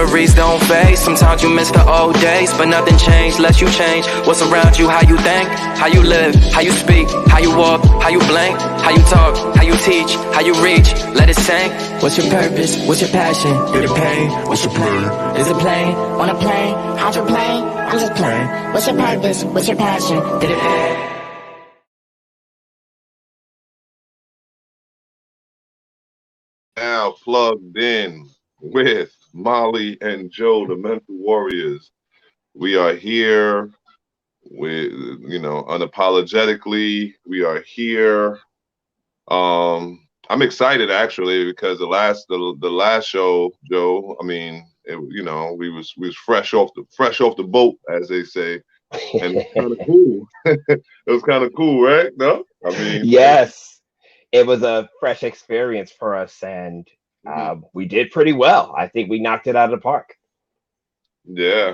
memories don't fade. Sometimes you miss the old days, but nothing changed unless you change what's around you, how you think, how you live, how you speak, how you walk, how you blink, how you talk, how you teach, how you reach, let it sink. What's your purpose? What's your passion? Did it pain? What's your plan? Is it plain? On a plane, hydroplane, I'm just playing. What's your purpose? What's your passion? Did it pain? Now plugged in with Molly and Joe, the Mental Warriors. We are here with, unapologetically. We are here. I'm excited actually because the last show, Joe. I mean, we was fresh off the boat, as they say, and it's kind of cool. It was kind of cool, right? No, I mean, Yes, it was a fresh experience for us, and we did pretty well. I think we knocked it out of the park. yeah.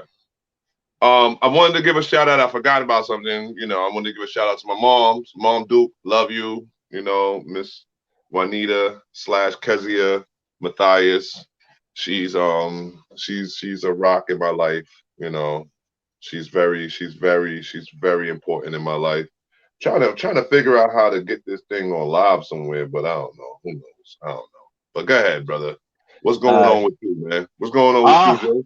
I wanted to give a shout out. I forgot about something. I wanted to give a shout out to my Mom Duke, love you. Miss Juanita / Kezia Matthias. She's a rock in my life. She's very important in my life. Trying to figure out how to get this thing on live somewhere, but I don't know. Who knows? I don't know. But go ahead, brother. What's going on with you, man? What's going on with you, Joe?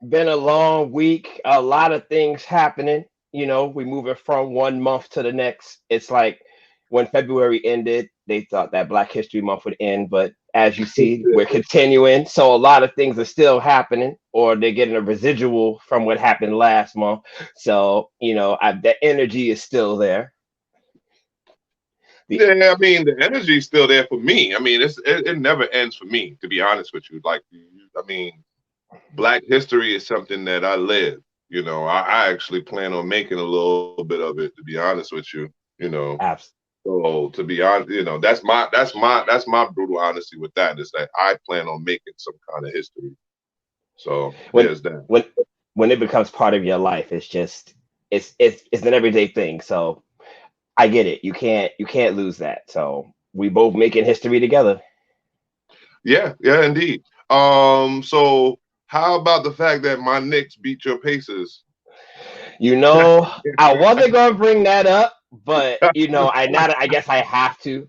Been a long week, a lot of things happening. We moving from one month to the next. It's like when February ended, they thought that Black History Month would end, but as you see, we're continuing. So a lot of things are still happening, or they're getting a residual from what happened last month. So the energy is still there. Yeah, I mean, the energy is still there for me. I mean, it never ends for me, to be honest with you. Like, I mean, Black history is something that I live. I actually plan on making a little bit of it, to be honest with you. Absolutely. So to be honest, that's my brutal honesty with that, is that I plan on making some kind of history. So there's that. When it becomes part of your life, it's just it's an everyday thing. So I get it. You can't lose that. So we both making history together. Yeah, indeed. So how about the fact that my Knicks beat your Pacers? I wasn't gonna bring that up, but I guess I have to.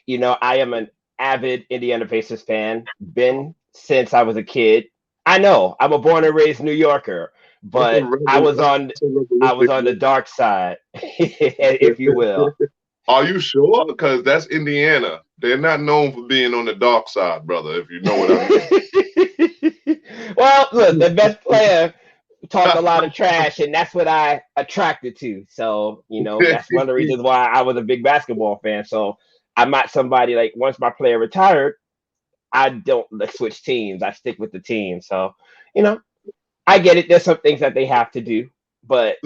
I am an avid Indiana Pacers fan, been since I was a kid. I know I'm a born and raised New Yorker, but I was on the dark side, if you will. Are you sure? Because that's Indiana. They're not known for being on the dark side, brother, if you know what I mean. Well, look, the best player talk a lot of trash, and that's what I attracted to. So, that's one of the reasons why I was a big basketball fan. So I'm not somebody like, once my player retired, I don't switch teams. I stick with the team. So, I get it. There's some things that they have to do, but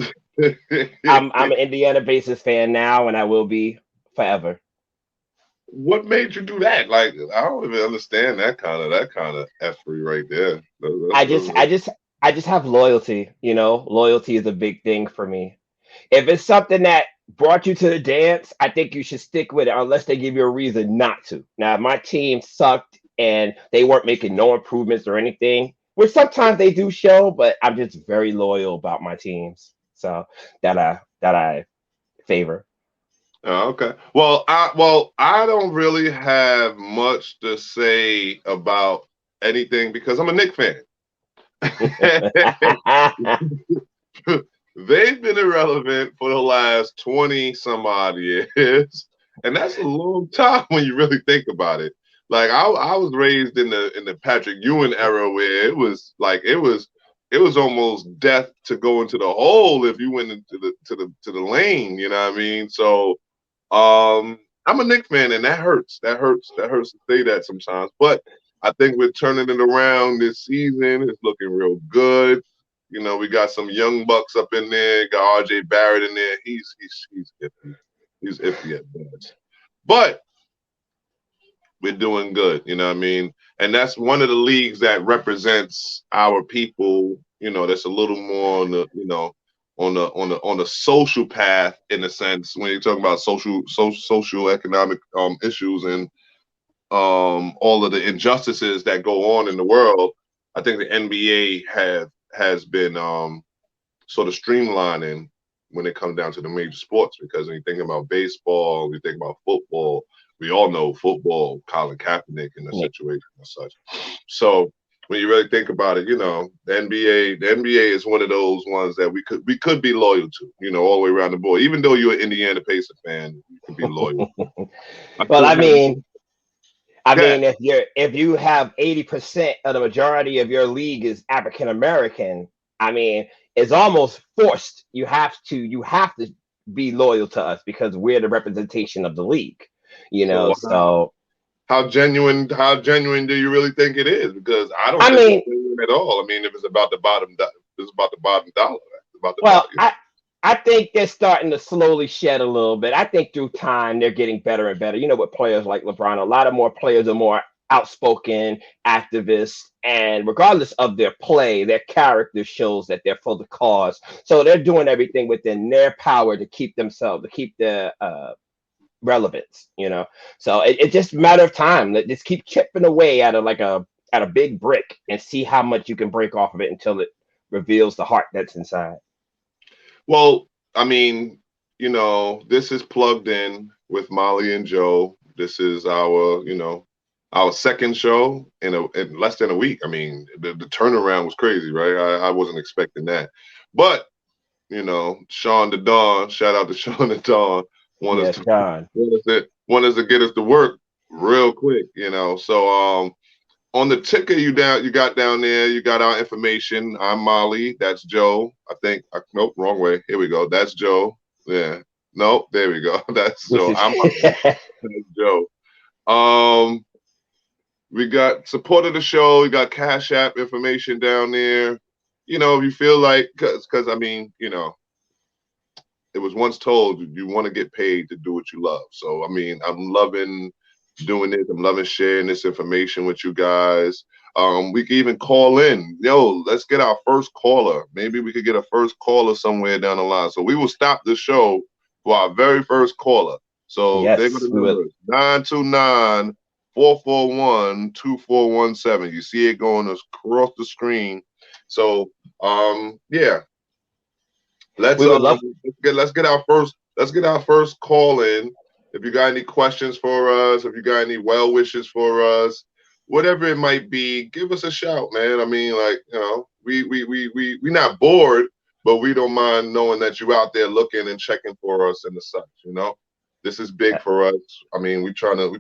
I'm an Indiana Pacers fan now, and I will be forever. What made you do that? Like, I don't even understand that kind of effery right there. I just have loyalty. Loyalty is a big thing for me. If it's something that brought you to the dance, I think you should stick with it unless they give you a reason not to. Now, if my team sucked and they weren't making no improvements or anything, which sometimes they do show, but I'm just very loyal about my teams. So that I favor. Oh, okay. Well, I don't really have much to say about anything because I'm a Knicks fan. They've been irrelevant for the last 20 some odd years, and that's a long time when you really think about it. Like, I was raised in the Patrick Ewing era, where it was almost death to go into the hole if you went into the lane. You know what I mean? So I'm a Knicks fan, and that hurts. That hurts to say that sometimes. But I think we're turning it around this season. It's looking real good. We got some young bucks up in there. Got RJ Barrett in there. He's iffy. He's iffy at best. But we're doing good. You know what I mean? And that's one of the leagues that represents our people. That's a little more on the on the social path, in a sense, when you're talking about social economic issues and all of the injustices that go on in the world. I think the NBA has been sort of streamlining when it comes down to the major sports, because when you think about baseball, you think about football, we all know football, Colin Kaepernick in a situation and such. So when you really think about it, the NBA is one of those ones that we could be loyal to, all the way around the board. Even though you're an Indiana Pacers fan, you could be loyal. Well, I mean, if you have 80% of the majority of your league is African American, I mean, it's almost forced. You have to be loyal to us because we're the representation of the league. So how genuine do you really think it is? Because I don't think it's genuine at all. I mean, if it's about the bottom dollar. I think they're starting to slowly shed a little bit. I think through time they're getting better and better. With players like LeBron, a lot of more players are more outspoken activists, and regardless of their play, their character shows that they're for the cause. So they're doing everything within their power to keep their relevance. So it's just a matter of time. Just keep chipping away at a big brick and see how much you can break off of it until it reveals the heart that's inside. Well, I mean, this is Plugged In with Molly and Joe. This is our second show in less than a week. I mean, the turnaround was crazy, right? I wasn't expecting that. But, Sean the Don, shout out to Sean the Don, want us to get us to work real quick, So on the ticker you got down there, you got our information. I'm Molly. That's Joe. I think. Nope, wrong way. Here we go. That's Joe. Yeah. Nope. There we go. That's Joe. I'm Molly. That's Joe. We got support of the show. We got Cash App information down there. If you feel like, because I mean, it was once told you want to get paid to do what you love. So I mean, I'm loving doing this. I'm loving sharing this information with you guys. We can even call in. Let's get our first caller. Maybe we could get a first caller somewhere down the line. So we will stop the show for our very first caller. So they're going to do 929-441-2417. You see it going across the screen. So yeah. Let's get our first call in. If you got any questions for us, if you got any well wishes for us, whatever it might be, give us a shout, man. I mean, we not bored, but we don't mind knowing that you out there looking and checking for us and the such. This is big for us. I mean, we trying to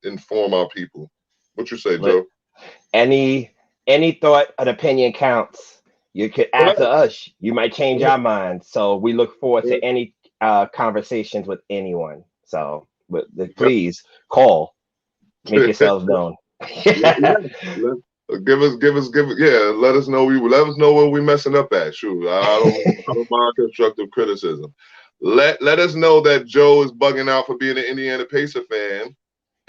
inform our people. What you say, Joe? Any thought, an opinion counts. You could add to us. You might change our minds. So we look forward to any conversations with anyone. So please call, make yourselves known. Let us know where we messing up at. Shoot, I don't mind constructive criticism. Let us know that Joe is bugging out for being an Indiana Pacer fan,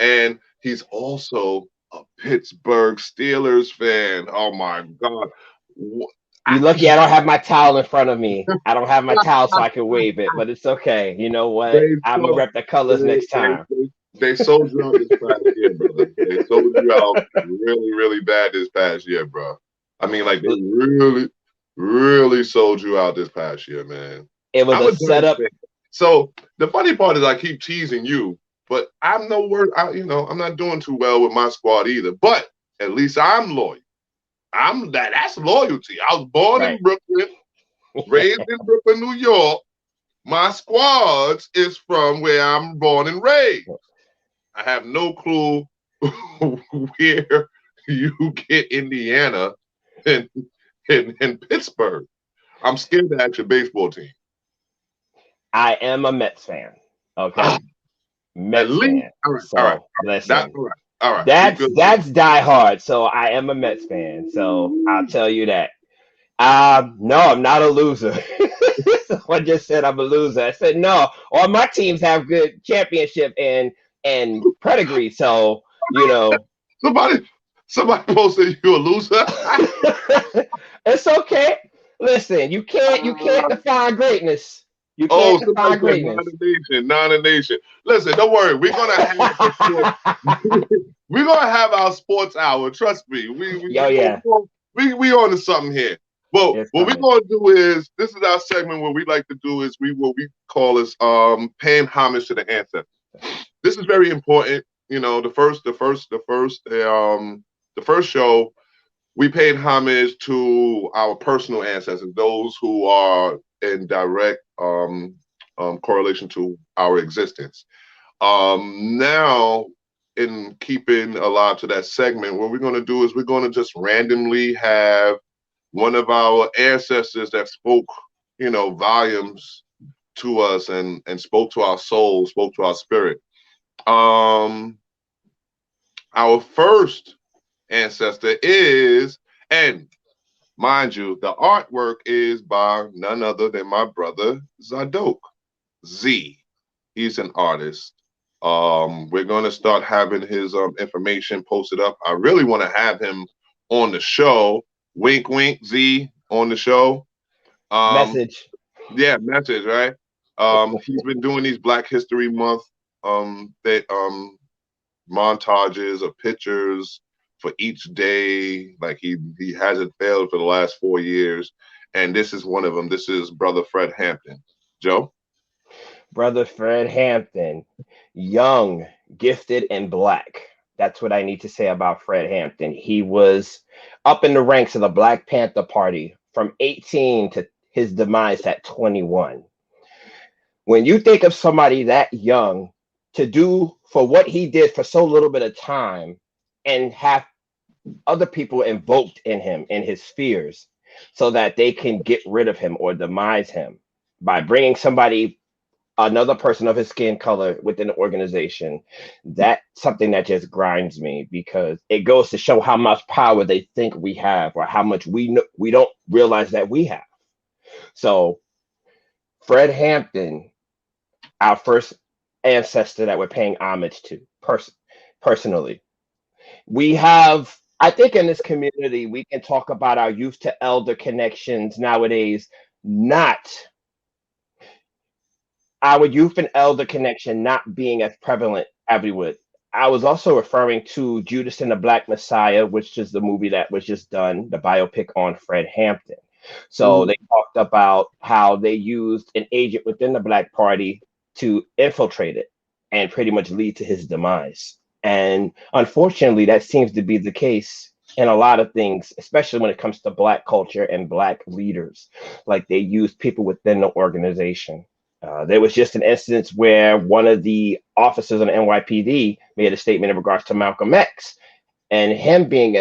and he's also a Pittsburgh Steelers fan. Oh my God. You're lucky I don't have my towel in front of me. I don't have my towel so I can wave it, but it's okay. You know what? I'm going to rep the colors next time. They sold you out this past year, brother. They sold you out really, really bad this past year, bro. I mean, they really, really sold you out this past year, man. It was a setup. So the funny part is I keep teasing you, but I'm I'm not doing too well with my squad either, but at least I'm loyal. That's loyalty. I was born in Brooklyn, raised in Brooklyn, New York. My squad is from where I'm born and raised. I have no clue where you get Indiana and Pittsburgh. I'm scared to ask your baseball team. I am a Mets fan. Okay. Mets fan. All right. Listen. That's all right. All right. That's die hard. So I am a Mets fan. So I'll tell you that. No, I'm not a loser. Someone just said I'm a loser. I said no. All my teams have good championship and pedigree. So somebody posted you a loser. It's okay. Listen, you can't define greatness. You can't define greatness. Not a nation. Listen, don't worry. We're we're gonna have our sports hour. Trust me. We on to something here. Well, It's what we're coming. gonna do is this is our segment. What we like to do is what we call is paying homage to the ancestors. This is very important. You know, the first show we paid homage to our personal ancestors, those who are in direct correlation to our existence. Now, in keeping alive to that segment, what we're going to do is we're going to just randomly have one of our ancestors that spoke, volumes to us and spoke to our soul, spoke to our spirit. Our first ancestor is, and mind you, the artwork is by none other than my brother Zadok Z. He's an artist. We're going to start having his information posted up. I really want to have him on the show. Wink, wink, Z on the show. Message. Yeah, message, right? He's been doing these Black History Month montages of pictures for each day. Like he hasn't failed for the last 4 years, and this is one of them. This is Brother Fred Hampton. Joe? Brother Fred Hampton, young, gifted, and Black. That's what I need to say about Fred Hampton. He was up in the ranks of the Black Panther Party from 18 to his demise at 21. When you think of somebody that young to do for what he did for so little bit of time and have other people invoked in him, in his fears, so that they can get rid of him or demise him by bringing another person of his skin color within the organization, that's something that just grinds me, because it goes to show how much power they think we have or how much we don't realize that we have. So Fred Hampton, our first ancestor that we're paying homage to personally. We have, I think in this community, we can talk about our youth to elder connections nowadays, not our youth and elder connection not being as prevalent as we would. I was also referring to Judas and the Black Messiah, which is the movie that was just done, the biopic on Fred Hampton. So they talked about how they used an agent within the Black Party to infiltrate it and pretty much lead to his demise. And unfortunately, that seems to be the case in a lot of things, especially when it comes to Black culture and Black leaders. Like they use people within the organization. There was just an instance where one of the officers on the NYPD made a statement in regards to Malcolm X and him being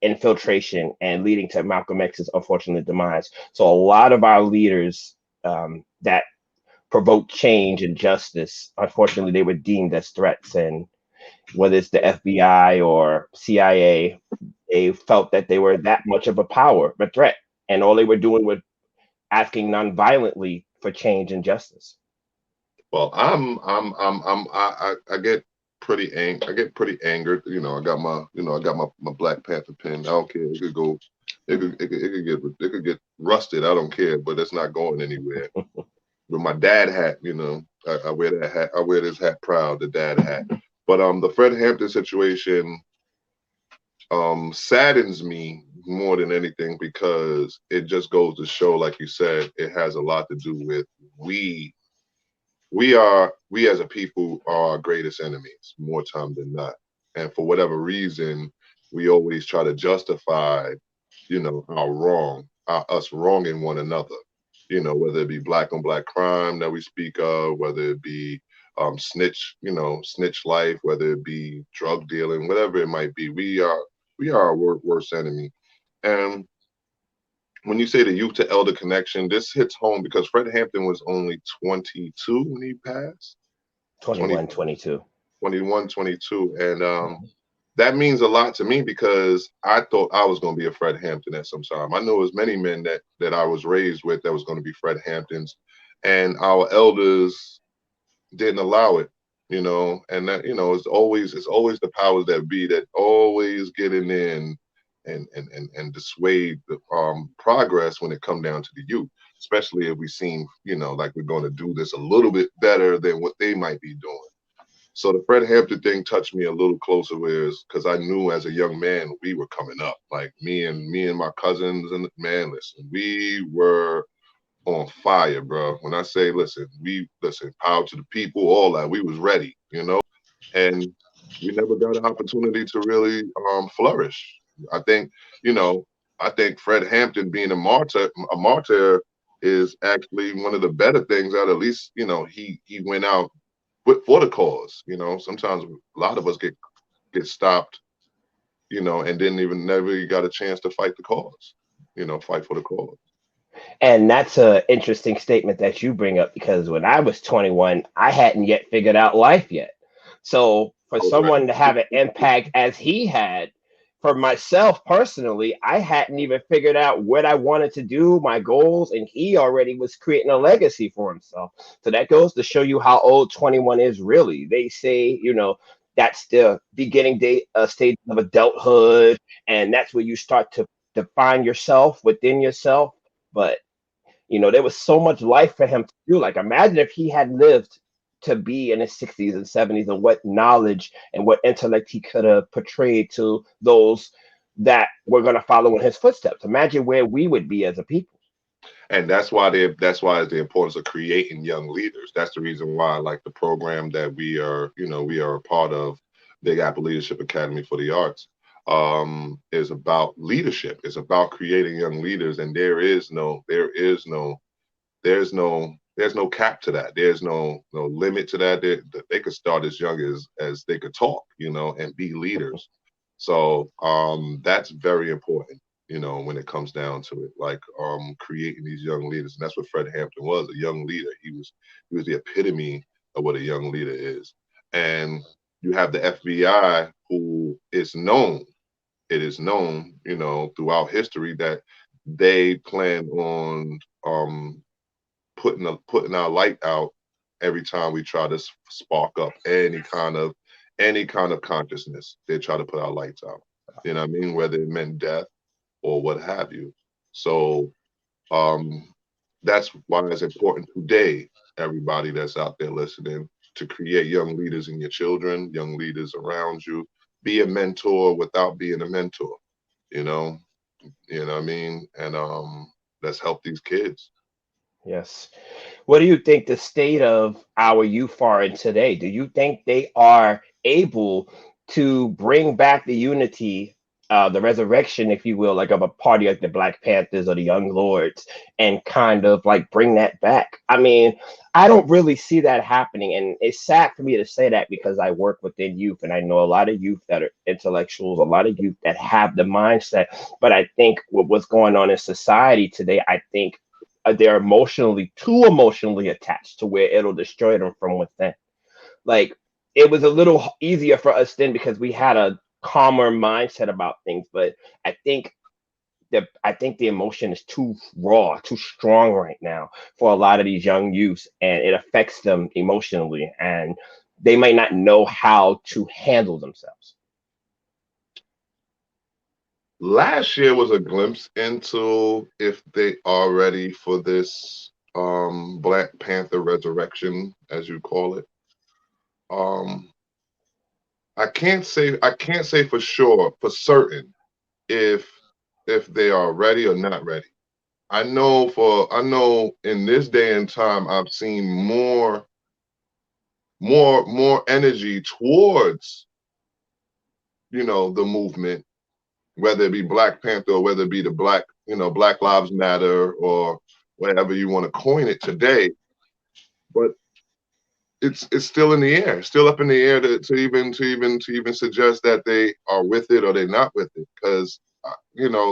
infiltration and leading to Malcolm X's unfortunate demise. So a lot of our leaders that provoke change and justice, unfortunately, they were deemed as threats. And whether it's the FBI or CIA, they felt that they were that much of a threat. And all they were doing was asking non-violently for change and justice. Well, I get pretty angered. I got my Black Panther pin. I don't care. It could go, it could get rusted. I don't care, but it's not going anywhere. With my dad hat, I wear that hat. I wear this hat proud, the dad hat. But the Fred Hampton situation saddens me more than anything, because it just goes to show, like you said, it has a lot to do with we as a people are our greatest enemies more time than not. And for whatever reason, we always try to justify, our wrong, us wronging one another. Whether it be Black on Black crime that we speak of, whether it be snitch life, whether it be drug dealing, whatever it might be, we are our worst enemy. And when you say the youth to elder connection, this hits home because Fred Hampton was only 22 when he passed. 21, 22. 21, 22. And that means a lot to me, because I thought I was going to be a Fred Hampton at some time. I know there's many men that I was raised with that was going to be Fred Hamptons, and our elders didn't allow it, and that, it's always the powers that be that always get in there and dissuade the progress when it come down to the youth, especially if we seem, like we're going to do this a little bit better than what they might be doing. So the Fred Hampton thing touched me a little closer, whereas because I knew as a young man we were coming up, like me and my cousins, and man, listen, we were on fire, bro. When I say listen, power to the people, all that, we was ready, and we never got an opportunity to really flourish. I think, you know, I think Fred Hampton being a martyr is actually one of the better things that at least, he went out for the cause. Sometimes a lot of us get stopped, and didn't even never got a chance to fight the cause, fight for the cause. And that's a interesting statement that you bring up because when I was 21, I hadn't yet figured out life yet. So for I was ready. someone to have an impact as he had, for myself personally, I hadn't even figured out what I wanted to do, my goals, and he already was creating a legacy for himself. So that goes to show you how old 21 is really. They say, that's the beginning stage of adulthood, and that's where you start to define yourself within yourself. But there was so much life for him to do. Like, imagine if he had lived to be in his 60s and 70s and what knowledge and what intellect he could have portrayed to those that were going to follow in his footsteps. Imagine where we would be as a people. And that's why it's the importance of creating young leaders. That's the reason why, like the program that we are a part of, Big Apple Leadership Academy for the Arts, is about leadership. It's about creating young leaders, and there's no cap to that. There's no limit to that. They could start as young as they could talk, and be leaders. So that's very important, when it comes down to it, like creating these young leaders. And that's what Fred Hampton was, a young leader. He was the epitome of what a young leader is. And you have the FBI, who is known. It is known, throughout history that they plan on putting our light out every time we try to spark up any kind of consciousness. They try to put our lights out. You know what I mean? Whether it meant death or what have you. So that's why it's important today, everybody that's out there listening, to create young leaders in your children, young leaders around you. Be a mentor without being a mentor. You know, you know what I mean? And let's help these kids. Yes. What do you think the state of our youth are in today? Do you think they are able to bring back the unity, the resurrection, if you will, like of a party like the Black Panthers or the Young Lords, and kind of like bring that back? I mean, I don't really see that happening. And it's sad for me to say that because I work within youth and I know a lot of youth that are intellectuals, a lot of youth that have the mindset. But I think with what's going on in society today, I think they're too emotionally attached to where it'll destroy them from within. Like, it was a little easier for us then because we had a calmer mindset about things, but I think the emotion is too raw, too strong right now for a lot of these young youths, and it affects them emotionally, and they might not know how to handle themselves. Last year was a glimpse into if they are ready for this Black Panther resurrection, as you call it. Um, I can't say for sure, for certain, if they are ready or not ready. I know in this day and time I've seen more energy towards, the movement, whether it be Black Panther or whether it be the Black Lives Matter or whatever you want to coin it today. But it's still in the air, still up in the air to even suggest that they are with it or they're not with it. Because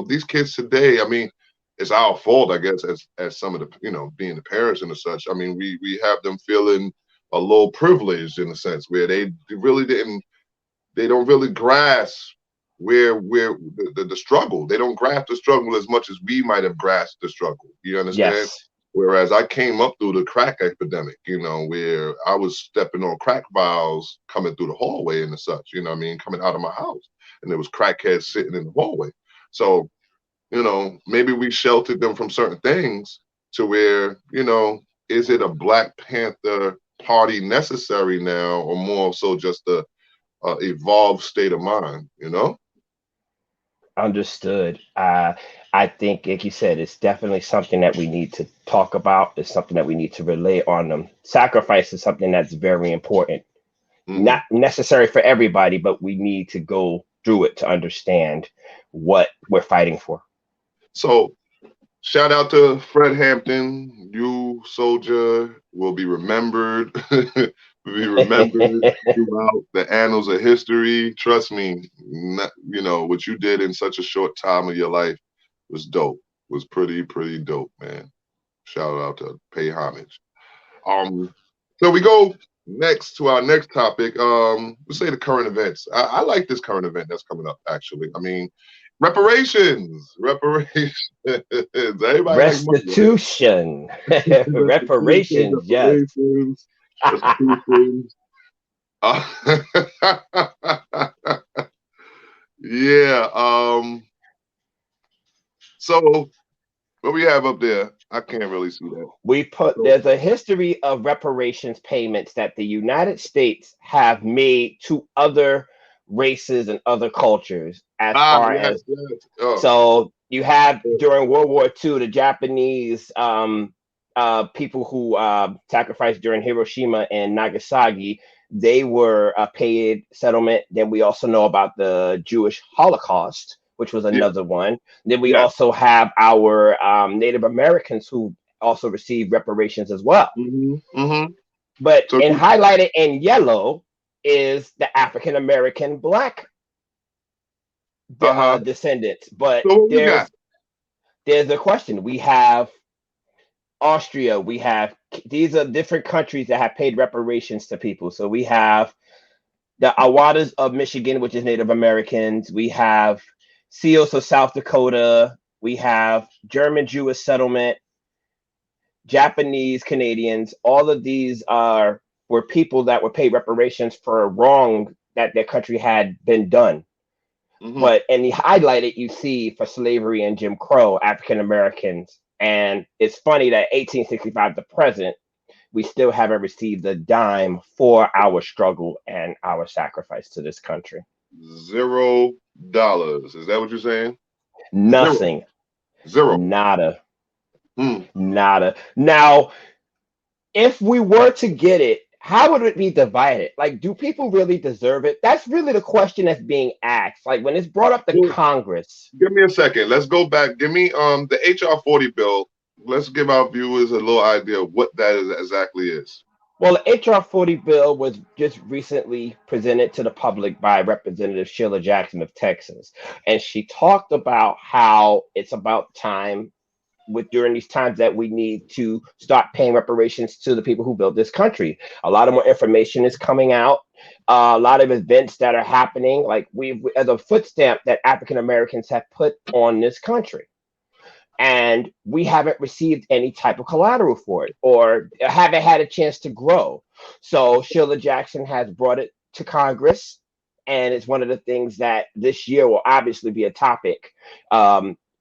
these kids today, I mean, it's our fault, I guess, as some of the being the parents and the such. I mean, we have them feeling a little privileged in a sense where they don't really grasp where the struggle. They don't grasp the struggle as much as we might have grasped the struggle. You understand? Yes. Whereas I came up through the crack epidemic, where I was stepping on crack vials coming through the hallway and such, coming out of my house. And there was crackheads sitting in the hallway. So, maybe we sheltered them from certain things to where, is it a Black Panther party necessary now, or more so just a evolved state of mind, you know? Understood. I think, like you said, it's definitely something that we need to talk about. It's something that we need to relay on them. Sacrifice is something that's very important. Hmm. Not necessary for everybody, but we need to go through it to understand what we're fighting for. So shout out to Fred Hampton. You, soldier, will be remembered. Will be remembered throughout the annals of history. Trust me, what you did in such a short time of your life was dope. Was pretty dope, man. Shout out to pay homage. So we go next to our next topic. Let's say the current events. I like this current event that's coming up. Actually, I mean, reparations. Everybody like money, right? Restitution, Restitution, reparations, yes. reparations, restitutions. Uh, yeah. So what we have up there, I can't really see that. So, There's a history of reparations payments that the United States have made to other races and other cultures as far yes, as, yes. Oh, so you have during World War II, the Japanese people who sacrificed during Hiroshima and Nagasaki, they were a paid settlement. Then we also know about the Jewish Holocaust, which was yeah, another one. Then we yeah. also have our Native Americans who also received reparations as well. Mm-hmm. But So, in highlighted in yellow is the African American Black uh-huh. descendants. But So what we got? there's a question. We have Austria. We have, these are different countries that have paid reparations to people. So we have the Awadas of Michigan, which is Native Americans. We have Seals of South Dakota. We have German Jewish settlement, Japanese Canadians. All of these were people that were paid reparations for a wrong that their country had been done. Mm-hmm. But in the highlighted, you see for slavery and Jim Crow, African Americans. And it's funny that 1865 to present, we still haven't received a dime for our struggle and our sacrifice to this country. $0. Is that what you're saying? Nothing. Zero. Nada. Hmm. Nada. Now, if we were to get it, how would it be divided? Like, do people really deserve it? That's really the question that's being asked. Like, when it's brought up to Well, Congress. give me a second. Let's go back. Give me the HR 40 bill. Let's give our viewers a little idea of what that exactly is. Well, the HR 40 bill was just recently presented to the public by Representative Sheila Jackson of Texas. And she talked about how it's about time during these times that we need to start paying reparations to the people who built this country. A lot of more information is coming out. A lot of events that are happening, like we as a foot stamp that African Americans have put on this country. And we haven't received any type of collateral for it or haven't had a chance to grow. So Sheila Jackson has brought it to Congress, and it's one of the things that this year will obviously be a topic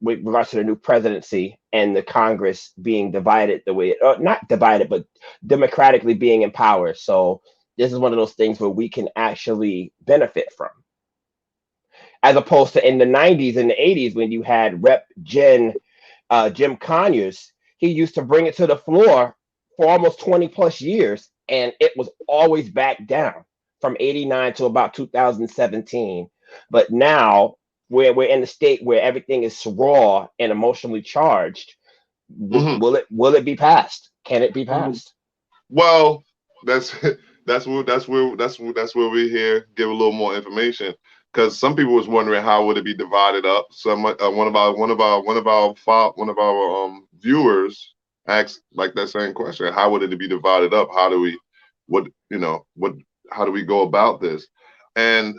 with regards to the new presidency and the Congress being divided the way not divided, but democratically being in power. So this is one of those things where we can actually benefit from, as opposed to in the 90s and the 80s when you had Jim Conyers. He used to bring it to the floor for almost 20 plus years, and it was always back down from 89 to about 2017. But now we're in the state where everything is raw and emotionally charged. Will it be passed? Can it be passed? Well, that's where we're here. Give a little more information, because some people was wondering how would it be divided up. Some one of our viewers asked like that same question: how would it be divided up? How do we how do we go about this? And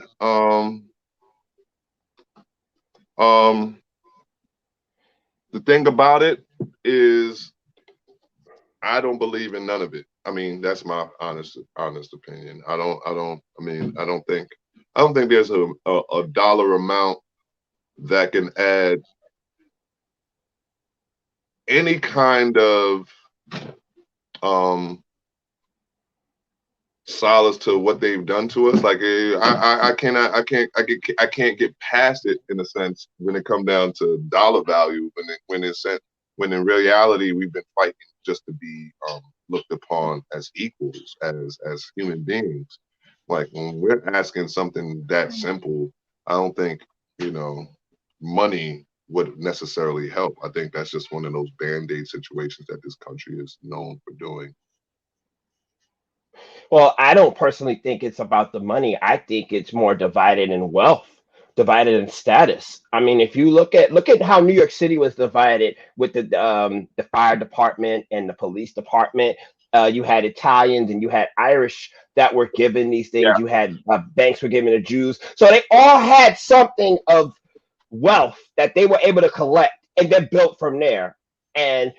the thing about it is, I don't believe in none of it. I mean, that's my honest opinion. I don't think there's a dollar amount that can add any kind of solace to what they've done to us. Like I can't get past it in a sense when it comes down to dollar value. When in reality we've been fighting just to be looked upon as equals, as human beings. Like when we're asking something that simple, I don't think money would necessarily help. I think that's just one of those band-aid situations that this country is known for doing. Well, I don't personally think it's about the money. I think it's more divided in wealth, divided in status. I mean, if you look at how New York City was divided with the fire department and the police department. You had Italians and you had Irish that were given these Yeah, things. You had banks were given to Jews, so they all had something of wealth that they were able to collect and then built from there. And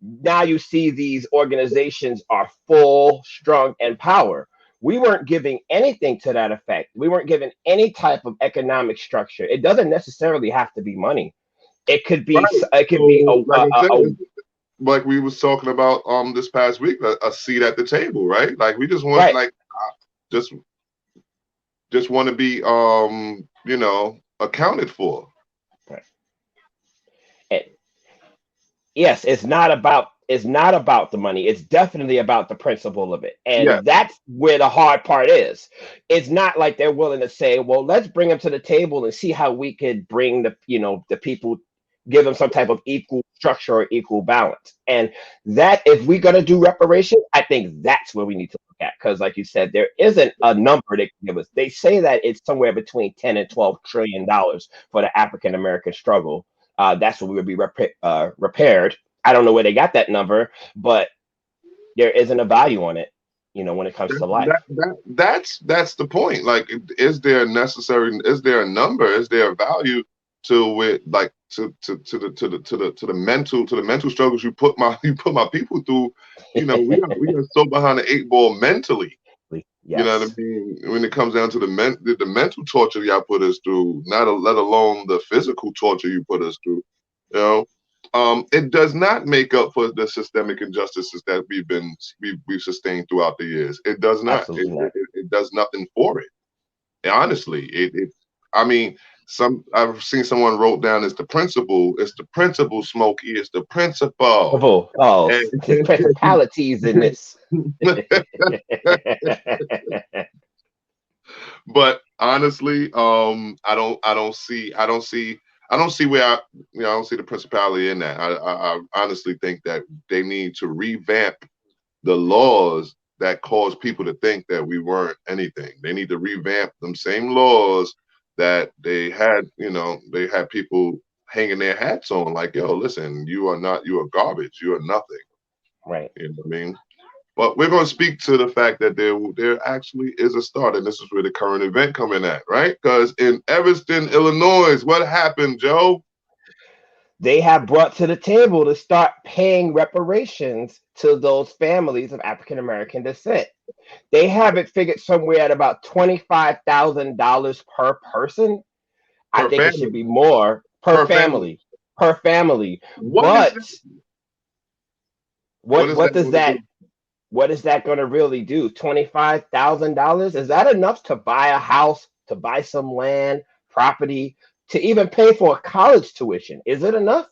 now you see these organizations are full, strong, and power. We weren't giving anything to that effect. We weren't given any type of economic structure. It doesn't necessarily have to be money. It could be right. it could be So, like I said, a like we was talking about this past week, a seat at the table, right? Like we just want right. like just want to be accounted for. Right. And yes, it's not about the money. It's definitely about the principle of it. Yeah, And that's where the hard part is. It's not like they're willing to say, well, let's bring them to the table and see how we could bring the people, give them some type of equal structure or equal balance. And that, if we're going to do reparation, I think that's where we need to look at. Because like you said, there isn't a number they can give us. They say that it's somewhere between 10 and $12 trillion for the African American struggle. That's what we would be repaired. I don't know where they got that number, but there isn't a value on it, when it comes to life. that's the point. Like, is there necessary? Is there a number? Is there a value to it? Like to the mental struggles you put my people through. We are so behind the eight ball mentally. You know what I Yes, mean? When it comes down to the mental torture y'all put us through, let alone the physical torture you put us through. You know, it does not make up for the systemic injustices that we've sustained throughout the years. It does not. It, absolutely not. it, it does nothing for it. Honestly, I mean, I've seen someone wrote down it's the principle. It's the principle, Smokey. It's the principle. Oh, And his principalities in this. but honestly, I don't see where I don't see the principality in that. I honestly think that they need to revamp the laws that cause people to think that we weren't anything. They need to revamp them same laws that they had people hanging their hats on, like, yo, listen, you are garbage, you are nothing. Right. You know what I mean? But we're going to speak to the fact that there actually is a start, and this is where the current event coming at, right? Because in Evanston, Illinois, what happened, Joe? They have brought to the table to start paying reparations to those families of African American descent. They have it figured somewhere at about $25,000 per person. I Per think it should family, be more per per family. family, per family. What is But that? What what is what that does going to that do? what is that going to really do? $25,000? Is that enough to buy a house, to buy some land, property, to even pay for a college tuition? Is it enough?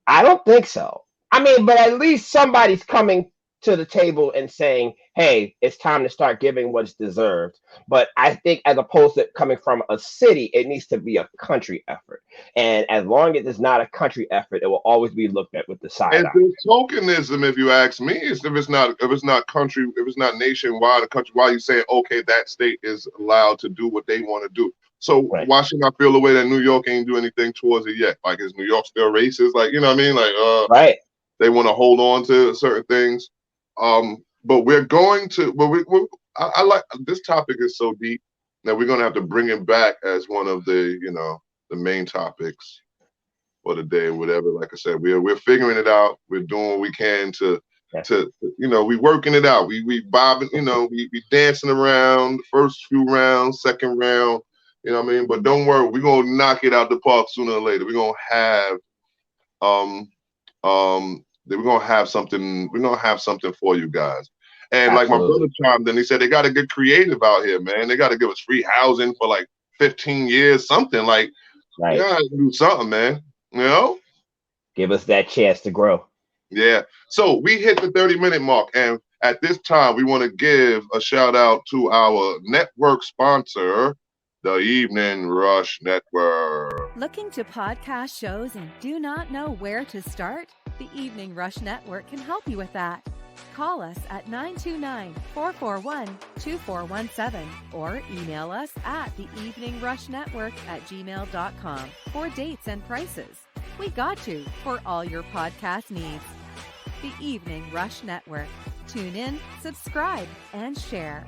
I don't think so. I mean, but at least somebody's coming to the table and saying, hey, it's time to start giving what's deserved. But I think, as opposed to coming from a city, it needs to be a country effort. And as long as it's not a country effort, it will always be looked at with the side And eye. the tokenism, if you ask me, is if it's not country, if it's not nationwide, a country, why you saying okay, that state is allowed to do what they want to do. So Right. why should I feel the way that New York ain't do anything towards it yet? Like, is New York still racist? Like, you know what I mean? Like, Right. they want to hold on to certain things. But we're going to, but I like this topic is so deep that we're gonna have to bring it back as one of the main topics for the day, whatever. Like I said, we're figuring it out. We're doing what we can Yes. to we working it out. We bobbing, we dancing around the first few rounds, second round, you know what I mean? But don't worry, we're gonna knock it out the park sooner or later. We're gonna have um we're gonna have something for you guys. And like my brother chimed in, he said they got to get creative out here, man. They got to give us free housing for like 15 years, something like. Right. You gotta do something, man. You know, give us that chance to grow. Yeah. So we hit the 30-minute mark, and at this time, we want to give a shout out to our network sponsor, the Evening Rush Network. Looking to podcast shows and do not know where to start? The Evening Rush Network can help you with that. Call us at 929-441-2417 or email us at theeveningrushnetwork@gmail.com for dates and prices. We got you for all your podcast needs. The Evening Rush Network. Tune in, subscribe, and share.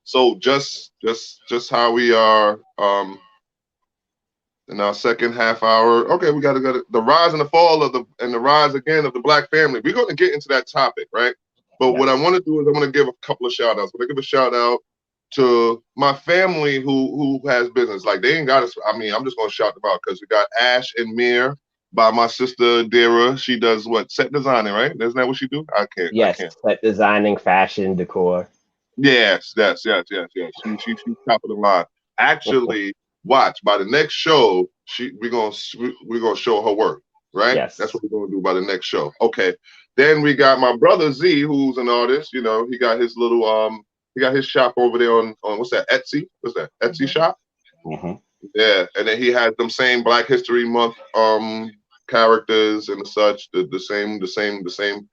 So just how we are in our second half hour. Okay, we got to go to the rise and the fall of the rise again of the Black family. We're going to get into that topic, right? But what I want to do is I'm going to give a couple of shout outs. I'm going to give a shout out to my family who has business. Like they ain't got us. I mean, I'm just going to shout them out because we got Ash and Mir by my sister Dara. She does what? Set designing, right? Isn't that what she do? Yes, set designing, fashion, decor. Yes. She's top of the line. Actually, watch by the next show. We're gonna show her work, right? Yes, that's what we're gonna do by the next show. Okay. Then we got my brother Z, who's an artist. You know, he got his little he got his shop over there on what's that? Etsy? What's that? Etsy shop? Mm-hmm. Yeah, and then he has them same Black History Month characters and such. The same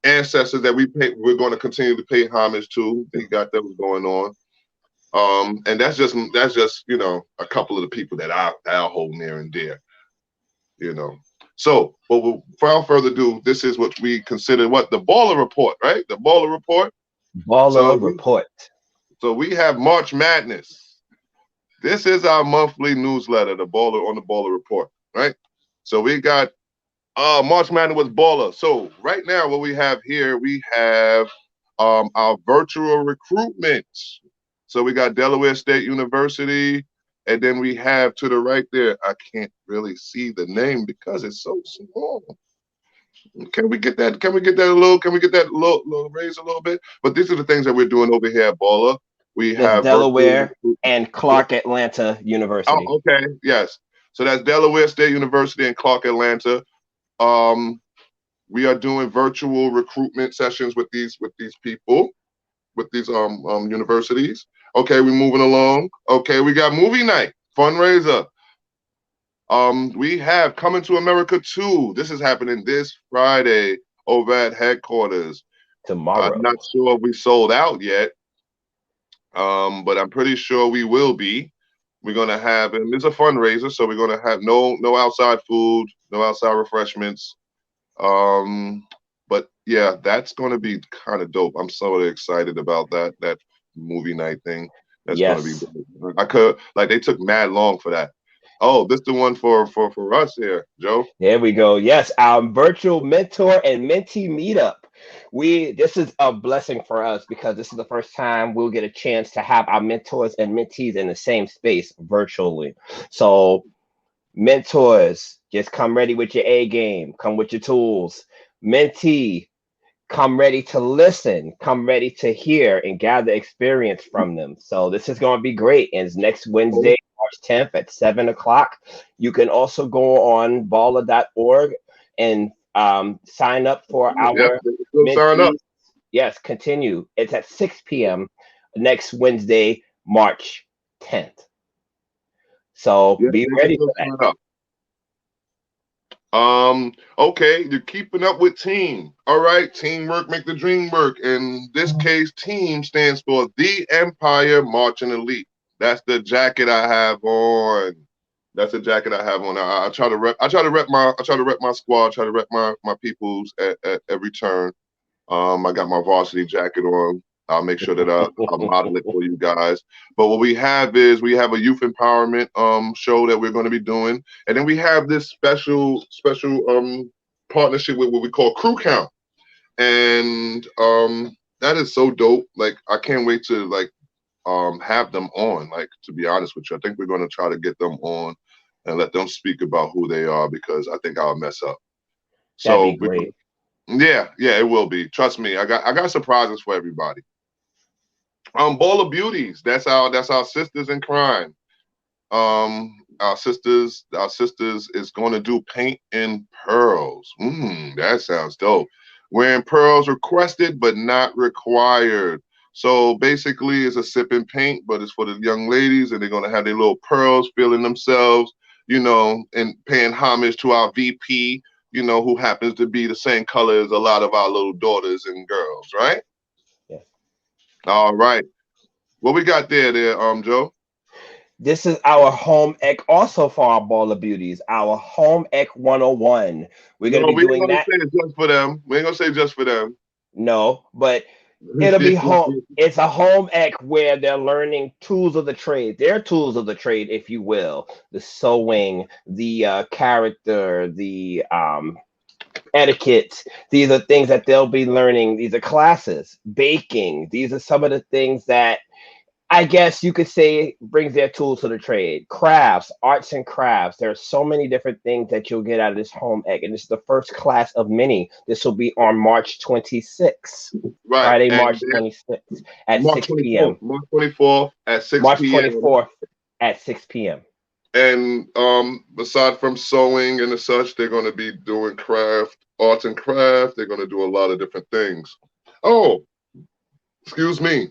ancestors that we're going to continue to pay homage to. He got those going on. And that's just you know, a couple of the people that I'll hold near and dear. You know. So, but without further ado, this is what we consider the Baller Report, right? The Baller Report. Report. So we have March Madness. This is our monthly newsletter, the Baller Report, right? So we got March Madness was baller. So right now, what we have here, we have our virtual recruitment. So we got Delaware State University, and then we have to the right there. I can't really see the name because it's so small. Can we get that? Can we get that little raise a little bit? But these are the things that we're doing over here at Baller. We have Delaware and Clark Atlanta University. Oh, okay, yes. So that's Delaware State University and Clark Atlanta. We are doing virtual recruitment sessions with these people, with these universities. Okay, we're moving along. Okay, we got movie night fundraiser. We have Coming to America 2. This is happening this Friday over at headquarters. Tomorrow. I'm not sure if we sold out yet, but I'm pretty sure we will be. We're gonna have, and it's a fundraiser, so we're gonna have no outside food, no outside refreshments. But yeah, that's gonna be kind of dope. I'm so excited about that movie night thing. That's gonna be dope. They took mad long for that. Oh, this is the one for us here, Joe. There we go. Yes, our virtual mentor and mentee meetup. This is a blessing for us because this is the first time we'll get a chance to have our mentors and mentees in the same space virtually. So mentors, just come ready with your A game, come with your tools. Mentee, come ready to listen, come ready to hear and gather experience from them. So this is going to be great. And it's next Wednesday, March 10th at 7 o'clock. You can also go on baller.org and sign up for our sign up. Yes, continue. It's at 6 p.m. next Wednesday, March 10th. So be ready for that. Okay, you're keeping up with team. All right, teamwork make the dream work. In this case, team stands for the Empire Marching Elite. That's the jacket I have on. That's the jacket I have on. I try to rep my squad, try to rep my peoples at every turn. I got my varsity jacket on. I'll make sure that I'll model it for you guys. But what we have is we have a youth empowerment show that we're going to be doing, and then we have this special partnership with what we call Crew Count, and that is so dope. Like I can't wait to have them on. Like to be honest with you, I think we're going to try to get them on and let them speak about who they are, because I think I'll mess up. That'd So be great. yeah, it will be. Trust me, I got surprises for everybody. Ball of Beauties. That's our sisters in crime. Our sisters is going to do paint in pearls. That sounds dope. Wearing pearls requested but not required. So basically, it's a sip and paint, but it's for the young ladies, and they're going to have their little pearls, feeling themselves, and paying homage to our VP, who happens to be the same color as a lot of our little daughters and girls, right? Yes. All right. What we got there, Joe? This is our home ec also for our Ball of Beauties, our home ec 101. We're going to No, be we ain't doing gonna that. say it's just for them. We ain't gonna say just for them. No, but it'll be home. It's a home ec where they're learning tools of the trade, their tools of the trade, if you will, the sewing, the character, the etiquette. These are things that they'll be learning. These are classes. Baking. These are some of the things that I guess you could say brings their tools to the trade. Crafts, arts and crafts. There are so many different things that you'll get out of this home ec, and this is the first class of many. This will be on March 26th, Right. Friday, And March 26th at March 6 p.m. March 24th at 6 March p.m. 24th at 6 p.m. And aside from sewing and such, they're going to be doing arts and craft. They're going to do a lot of different things. Oh, excuse me.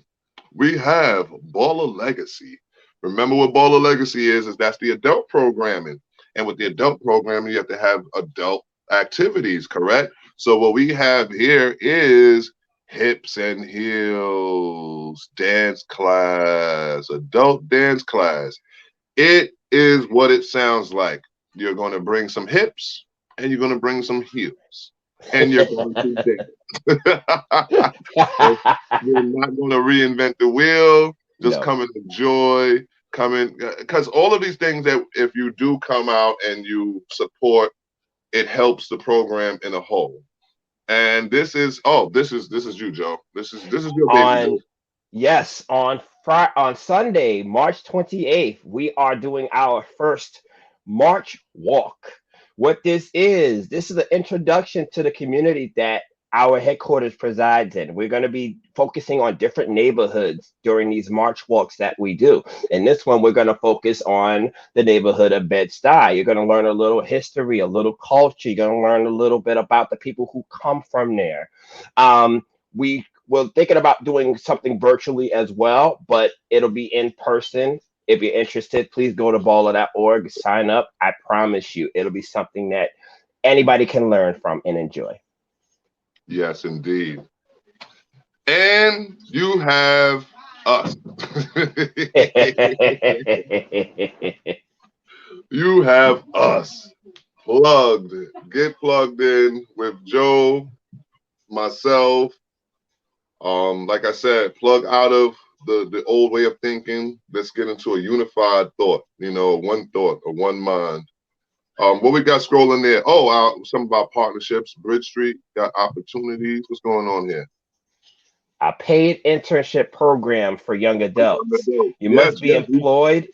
We have Baller Legacy. Remember what Baller Legacy is that's the adult programming. And with the adult programming, you have to have adult activities, correct? So what we have here is Hips and Heels dance class, adult dance class. It is what it sounds like. You're going to bring some hips and you're going to bring some heels. And you're going to dance. You're not going to reinvent the wheel. Just come and enjoy. Because all of these things that if you do come out and you support, it helps the program in a whole. And this is you, Joe. This is your baby. Yes, on Sunday, March 28th, we are doing our first March walk. What this is an introduction to the community that our headquarters presides in. We're going to be focusing on different neighborhoods during these March walks that we do. In this one, we're going to focus on the neighborhood of Bed-Stuy. You're going to learn a little history, a little culture. You're going to learn a little bit about the people who come from there. We're thinking about doing something virtually as well, but it'll be in person. If you're interested, please go to baller.org, sign up. I promise you, it'll be something that anybody can learn from and enjoy. Yes, indeed. And you have us. You have us plugged. Get plugged in with Joe, myself. Like I said, plug out of the old way of thinking. Let's get into a unified thought, one thought or one mind. What we got scrolling there? Oh, some of our partnerships. Bridge Street got opportunities. What's going on here? A paid internship program for young adults. You must be employed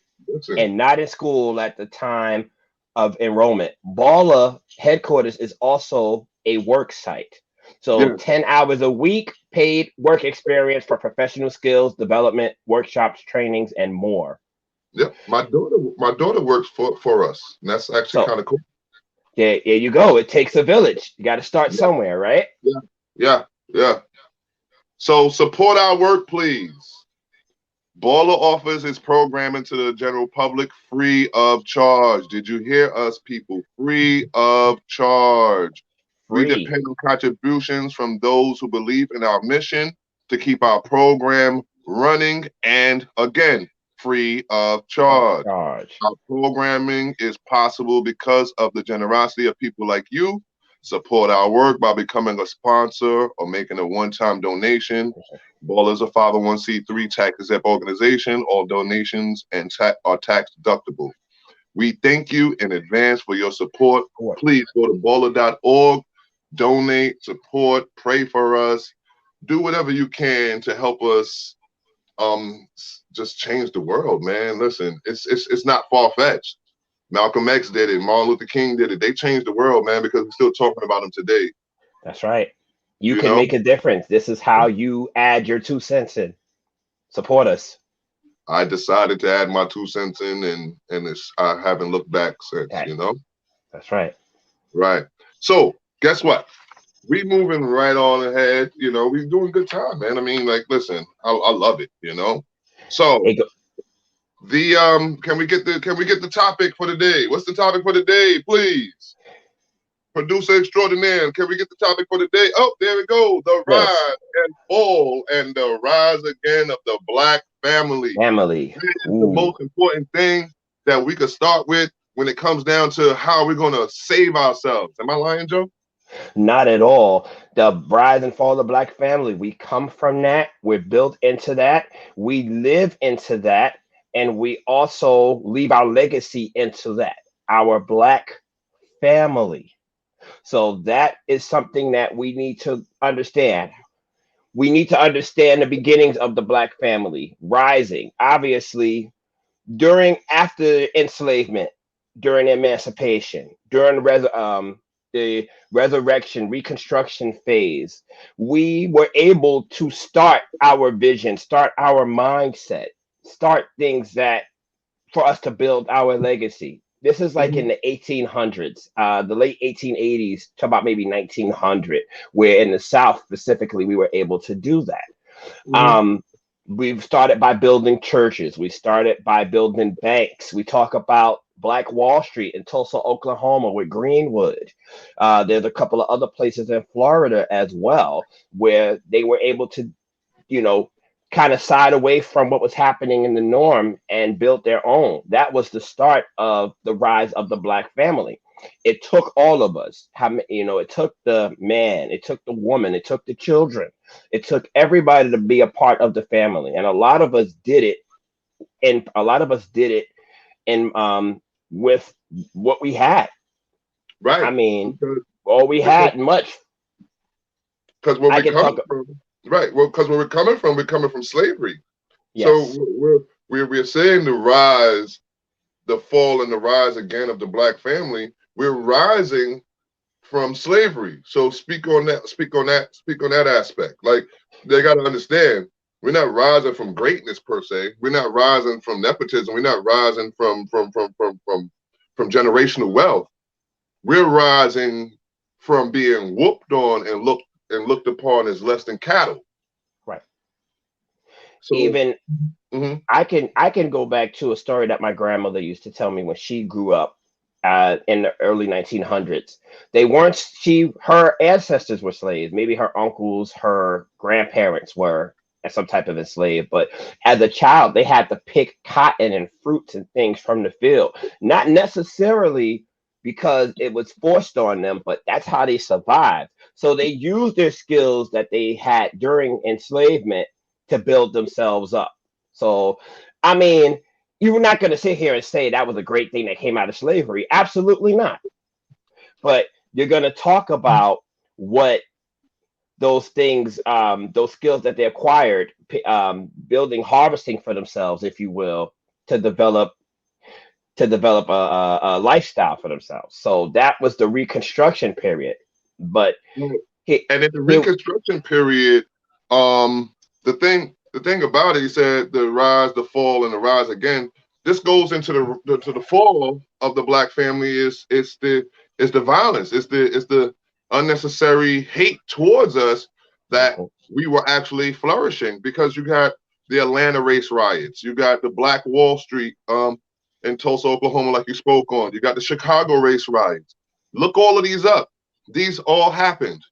and not in school at the time of enrollment. Baller headquarters is also a work site. So 10 hours a week, paid work experience for professional skills development, workshops, trainings, and more. Yep, my daughter works for us, and that's actually kind of cool. There you go. It takes a village. You got to start somewhere, right? Yeah. So support our work, please. Baller offers its programming to the general public free of charge. Did you hear us, people? Free of charge. We depend on contributions from those who believe in our mission to keep our program running, and again, free of charge. Our programming is possible because of the generosity of people like you. Support our work by becoming a sponsor or making a one-time donation. Baller is a 501c3 tax-exempt organization. All donations are tax deductible. We thank you in advance for your support. Please go to baller.org, donate, support, pray for us. Do whatever you can to help us just change the world, man. Listen, it's not far-fetched. Malcolm X did it. Martin Luther King did it. They changed the world, man, because we're still talking about them today. That's right. You You can know, make a difference. This is how you add your 2 cents in. Support us. I decided to add my 2 cents in, and I haven't looked back since. You know, That's right. right. So guess what? We moving right on ahead. You know, we doing good time, man. I mean, like, listen, I love it. You know, so Hey, the can we get the topic for the day? What's the topic for the day, please? Producer extraordinaire, can we get the topic for the day? Oh, there we go. The yes. rise and fall and the rise again of the Black family. Family. The most important thing that we could start with when it comes down to how we're going to save ourselves. Am I lying, Joe? Not at all. The rise and fall of the Black family. We come from that. We're built into that. We live into that. And we also leave our legacy into that. Our Black family. So that is something that we need to understand. We need to understand the beginnings of the Black family rising. Obviously, after enslavement, during emancipation, during the resurrection, reconstruction phase, we were able to start our vision, start our mindset, start things that for us to build our legacy. This is like in the 1800s, the late 1880s to about maybe 1900, where in the South specifically, we were able to do that. We've started by building churches. We started by building banks. We talk about Black Wall Street in Tulsa, Oklahoma with Greenwood. There's a couple of other places in Florida as well, where they were able to, kind of side away from what was happening in the norm and built their own. That was the start of the rise of the Black family. It took all of us. It took the man, it took the woman, it took the children, it took everybody to be a part of the family. And a lot of us did it, with what we had. Right. I mean, all we had much. Because where we're coming from, right? Well, because where we're coming from slavery. Yes. So we're saying the rise, the fall, and the rise again of the Black family. We're rising from slavery. So speak on that aspect. Like, they got to understand, we're not rising from greatness per se. We're not rising from nepotism. We're not rising from generational wealth. We're rising from being whooped on and looked upon as less than cattle. Right. So even I can go back to a story that my grandmother used to tell me when she grew up in the early 1900s. Her ancestors were slaves. Maybe her uncles, her grandparents were some type of enslaved. But as a child, they had to pick cotton and fruits and things from the field. Not necessarily because it was forced on them, but that's how they survived. So they used their skills that they had during enslavement to build themselves up. So, I mean, you're not going to sit here and say that was a great thing that came out of slavery. Absolutely not. But you're going to talk about what those things, those skills that they acquired, harvesting for themselves, if you will, to develop a lifestyle for themselves. So that was the Reconstruction period. But and in the Reconstruction period, the thing about it, he said the rise, the fall, and the rise again. This goes into the fall of the Black family is the violence, it's the unnecessary hate towards us that we were actually flourishing, because you got the Atlanta race riots, you got the Black Wall Street in Tulsa, Oklahoma, like you spoke on, you got the Chicago race riots. Look all of these up. These all happened.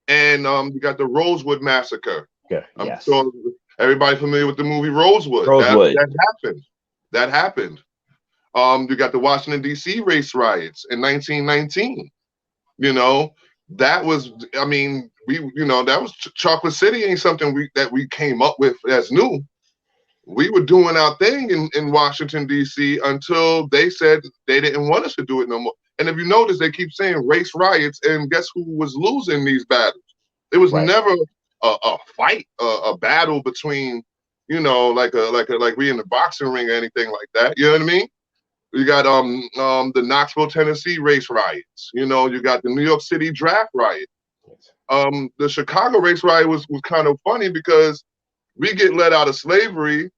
And you got the Rosewood Massacre. Yeah, I'm sure everybody familiar with the movie Rosewood. That happened. You got the Washington, D.C. race riots in 1919. That was, that was Chocolate City ain't something that we came up with as new. We were doing our thing in Washington, D.C. until they said they didn't want us to do it no more. And if you notice, they keep saying race riots, and guess who was losing these battles? It was never a fight, a battle between, like we in the boxing ring or anything like that. You know what I mean? You got the Knoxville, Tennessee race riots. You know, you got the New York City draft riot. The Chicago race riot was kind of funny because we get let out of slavery.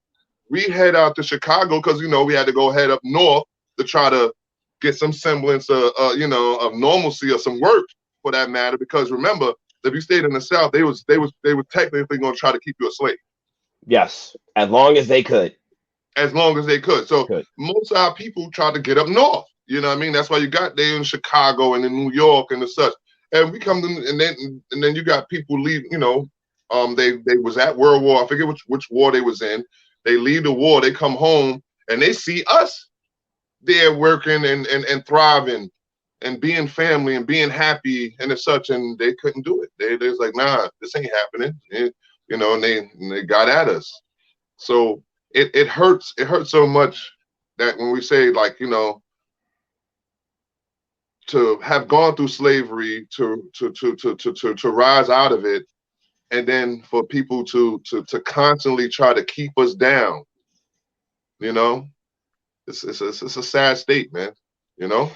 We head out to Chicago because, you know, we had to go head up north to try to get some semblance of, you know, of normalcy or some work for that matter. Because remember, if you stayed in the South, they were technically going to try to keep you a slave. Yes, as long as they could. As long as they could. So most of our people tried to get up north. You know what I mean? That's why you got there in Chicago and in New York and the such. And we come to, and then you got people leave, you know, they was at World War, I forget which war they was in. They leave the war, they come home, and they see us there working and thriving and being family and being happy and as such, and they couldn't do it. They was like, nah, this ain't happening. And, you know, and they got at us. So it hurts so much that when we say, like, you know, to have gone through slavery, to rise out of it, and then for people to constantly try to keep us down, you know, it's a sad state, man. You know.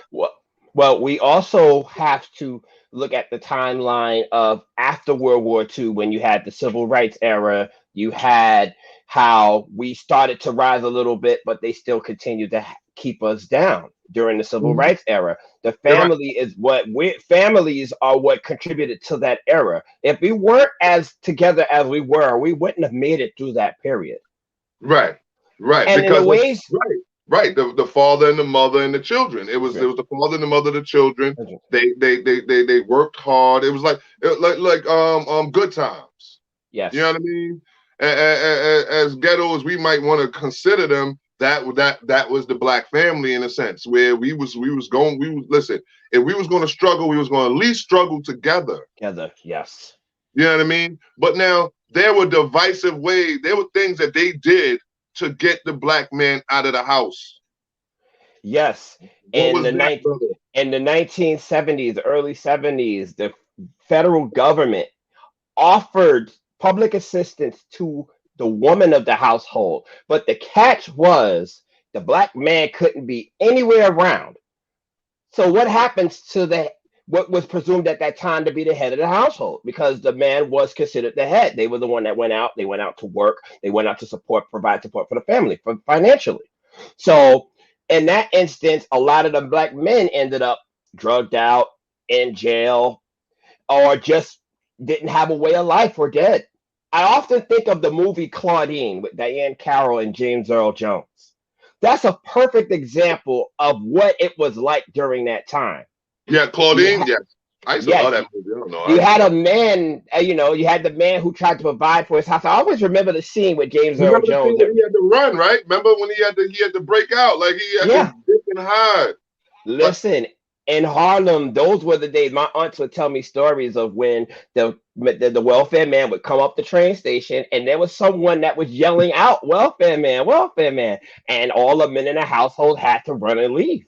Well, we also have to look at the timeline of after World War II, when you had the Civil Rights era. You had how we started to rise a little bit, but they still continued to keep us down during the Civil Rights era. The family is families are what contributed to that era. If we weren't as together as we were, we wouldn't have made it through that period. Right. And because right. The father and the mother and the children. It was the father and the mother, the children. They worked hard. It was like good times. Yes. You know what I mean? As ghetto as we might want to consider them, that was the black family in a sense, where we was listen, if we was going to struggle, we was going to at least struggle together. Yes. You know what I mean? But now there were divisive ways, there were things that they did to get the black man out of the house. Yes. In the 1970s, early 70s, the federal government offered public assistance to the woman of the household, but the catch was the black man couldn't be anywhere around. So what happens to what was presumed at that time to be the head of the household? Because the man was considered the head. They were the one that went out. They went out to work. They went out to provide support for the family, financially. So in that instance, a lot of the black men ended up drugged out, in jail, or just didn't have a way of life, or dead. I often think of the movie Claudine with Diane Carroll and James Earl Jones. That's a perfect example of what it was like during that time. Yeah, Claudine. Yes, I used to love that movie. I don't know. You had a man, you had the man who tried to provide for his house. I always remember the scene with James Earl Jones. He had to run, right? Remember when he had to break out, like he had to dip and hide. Listen, in Harlem, those were the days. My aunts would tell me stories of when the welfare man would come up the train station, and there was someone that was yelling out, welfare man, and all the men in the household had to run and leave.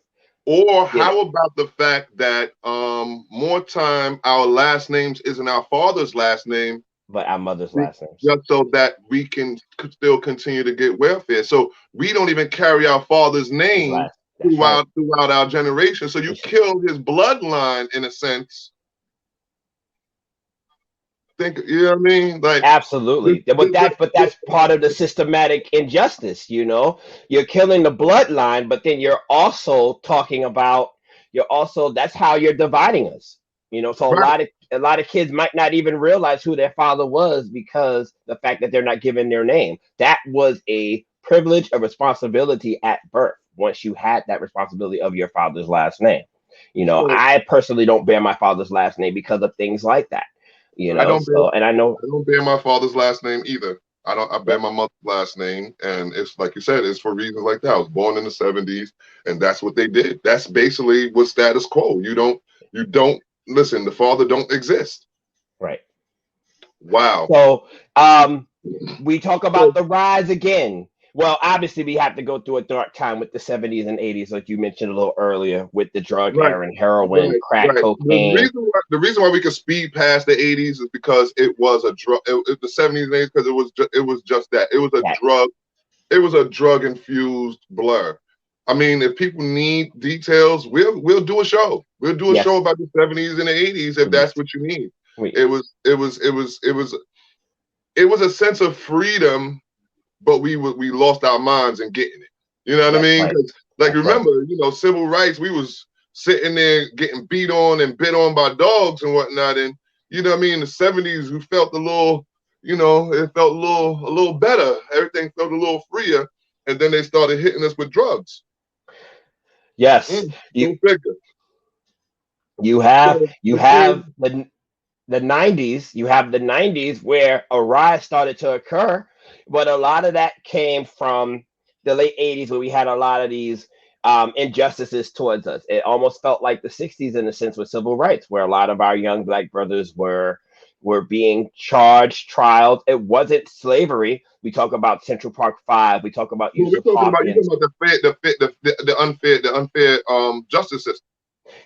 Or how about the fact that more time our last names isn't our father's last name, but our mother's last name, just so that we can still continue to get welfare. So we don't even carry our father's name throughout our generation. So you kill his bloodline in a sense. You know what I mean? Like, absolutely. But that's part of the systematic injustice. You're killing the bloodline, but then you're also talking about that's how you're dividing us. So a lot of kids might not even realize who their father was, because the fact that they're not given their name. That was a privilege, a responsibility at birth. Once you had that responsibility of your father's last name, I personally don't bear my father's last name because of things like that. I don't bear my father's last name either. I bear my mother's last name, and it's like you said, it's for reasons like that. I was born in the 70s, and that's what they did. That's basically what status quo. You don't listen. The father don't exist. Right. Wow. So we talk about the rise again. Well, obviously, we have to go through a dark time with the 70s and 80s, like you mentioned a little earlier, with the drug era and heroin, crack cocaine. The reason why we could speed past the 80s is because it was a drug. The 70s and 80s, because it was just that. It was a drug. It was a drug infused blur. I mean, if people need details, we'll do a show. We'll do a show about the 70s and the 80s if that's what you need. It was a sense of freedom, but we lost our minds in getting it. You know what I mean? Like, remember, you know, civil rights, we was sitting there getting beat on and bit on by dogs and whatnot. And, you know what I mean? In the 70s, we felt a little, you know, it felt a little better. Everything felt a little freer. And then they started hitting us with drugs. Yes. You have the 90s. You have the 90s where a rise started to occur, but a lot of that came from the late 80s where we had a lot of these injustices towards us. It almost felt like the 60s in a sense with civil rights, where a lot of our young Black brothers were being charged, trialed. It wasn't slavery. We talk about Central Park 5. We talk about you're talking about the unfair justice system.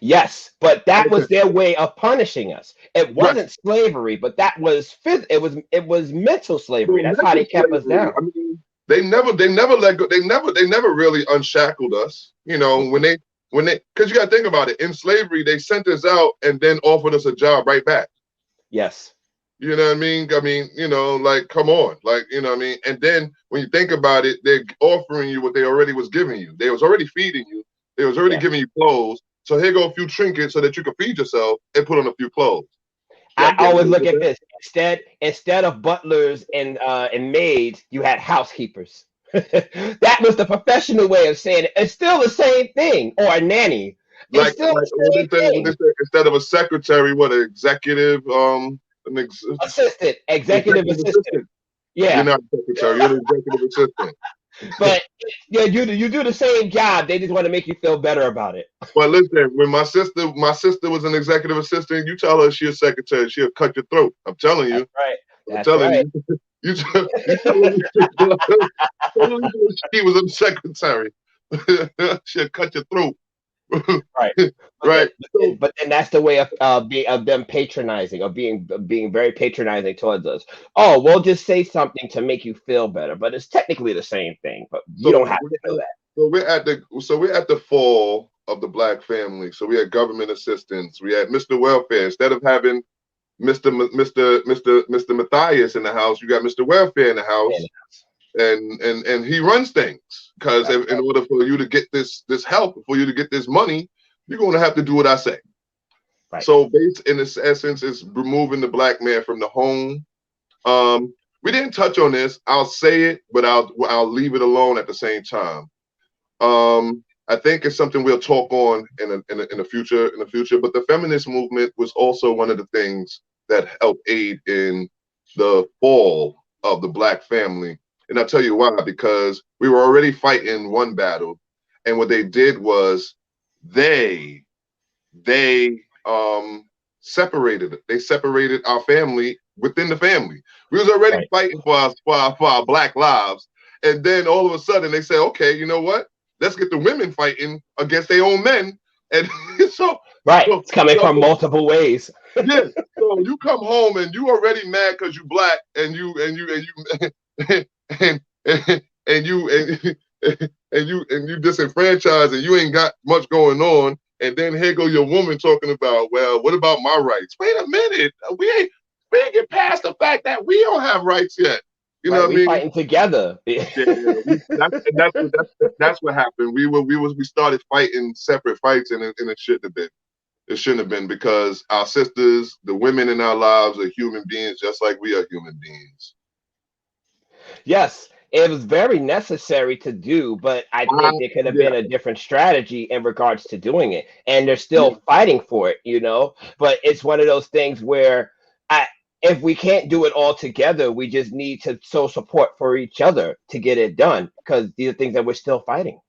Yes, but that was their way of punishing us. It wasn't slavery, but that was it was mental slavery. That's how they kept us down. I mean, they never let go. They never really unshackled us. You know, when they because you got to think about it. In slavery, they sent us out and then offered us a job right back. Yes. You know what I mean? I mean, you know, like, come on, like, you know what I mean? And then when you think about it, they're offering you what they already was giving you. They was already feeding you. They was already giving you clothes. So here go a few trinkets so that you can feed yourself and put on a few clothes. I always look at this. Instead of butlers and maids, you had housekeepers. That was the professional way of saying it. It's still the same thing. Or a nanny. It's still the same thing. Instead of a secretary, what, an executive assistant, executive assistant. Yeah. You're not a secretary, you're an executive assistant. But yeah, you do the same job. They just want to make you feel better about it. But listen, when my sister was an executive assistant, you tell her she's a secretary, she'll cut your throat. I'm telling you. That's right. You tell her she was a secretary. She'll cut your throat. Right. But then that's the way of them patronizing, or being very patronizing towards us. Oh, we'll just say something to make you feel better, but it's technically the same thing. But you don't have to know that. So we're at the fall of the Black family. So we had government assistance. We had Mr. Welfare. Instead of having Mr. Matthias in the house, you got Mr. Welfare in the house. And he runs things, because in order for you to get this help, for you to get this money, you're going to have to do what I say. Right. So, in this essence, is removing the Black man from the home. We didn't touch on this. I'll say it, but I'll leave it alone at the same time. I think it's something we'll talk on in the future. But the feminist movement was also one of the things that helped aid in the fall of the Black family. And I'll tell you why, because we were already fighting one battle, and what they did was they separated it. They separated our family within the family. We was already fighting for our Black lives, and then all of a sudden they say, okay, you know what? Let's get the women fighting against their own men, and it's coming from multiple ways. Yeah, so you come home and you already mad because you Black, and you disenfranchised, and you ain't got much going on, and then here go your woman talking about, well, what about my rights? Wait a minute, we ain't get past the fact that we don't have rights yet. You know what I mean? Fighting together. That's what happened. We started fighting separate fights, and it shouldn't have been. It shouldn't have been, because our sisters, the women in our lives, are human beings just like we are human beings. Yes, it was very necessary to do, but I think there could have been a different strategy in regards to doing it, and they're still fighting for it, you know. But it's one of those things where if we can't do it all together, we just need to show support for each other to get it done, because these are things that we're still fighting.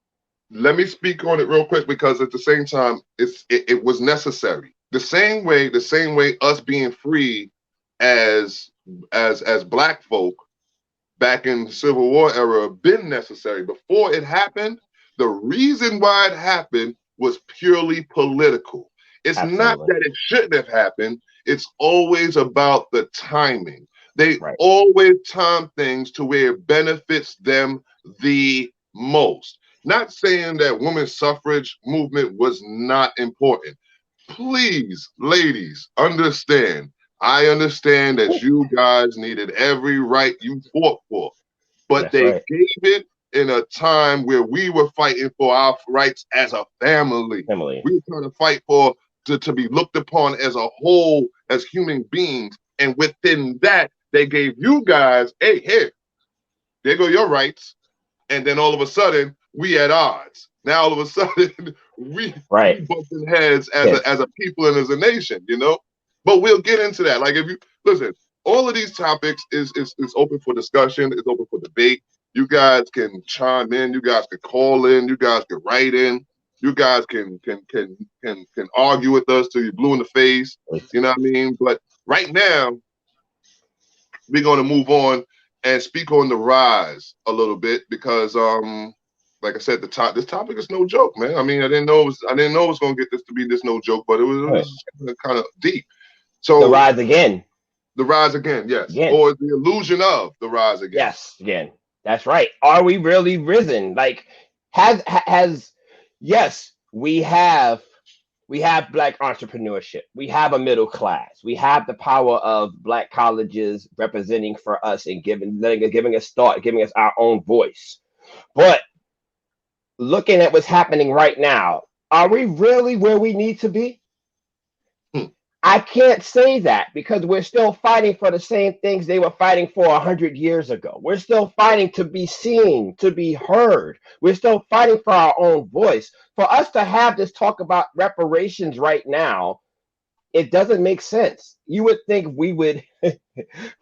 Let me speak on it real quick, because at the same time, it was necessary. The same way us being free as Black folk back in the Civil War era been necessary. Before it happened, the reason why it happened was purely political. It's not that it shouldn't have happened. It's always about the timing. They always time things to where it benefits them the most. Not saying that women's suffrage movement was not important. Please, ladies, understand. I understand that you guys needed every right you fought for, but That's they right. gave it in a time where we were fighting for our rights as a family. Emily. We were trying to fight for to be looked upon as a whole, as human beings. And within that, they gave you guys, hey, here, there go your rights. And then all of a sudden, we at odds. Now all of a sudden, we bumping heads as a people and as a nation, you know. But we'll get into that. Like if you listen, all of these topics is open for discussion. It's open for debate. You guys can chime in. You guys can call in. You guys can write in. You guys can argue with us till you're blue in the face. You know what I mean? But right now, we're going to move on and speak on the rise a little bit because, like I said, this topic is no joke, man. I mean, I didn't know it was going to get this to be this no joke, but it was kind of deep. So the rise again. The rise again, yes. Again. Or the illusion of the rise again. Yes, again. That's right. Are we really risen? Like, yes, we have Black entrepreneurship. We have a middle class. We have the power of Black colleges representing for us and giving us thought, giving us our own voice. But looking at what's happening right now, are we really where we need to be? I can't say that because we're still fighting for the same things they were fighting for 100 years ago. We're still fighting to be seen, to be heard. We're still fighting for our own voice. For us to have this talk about reparations right now, it doesn't make sense. You would think we would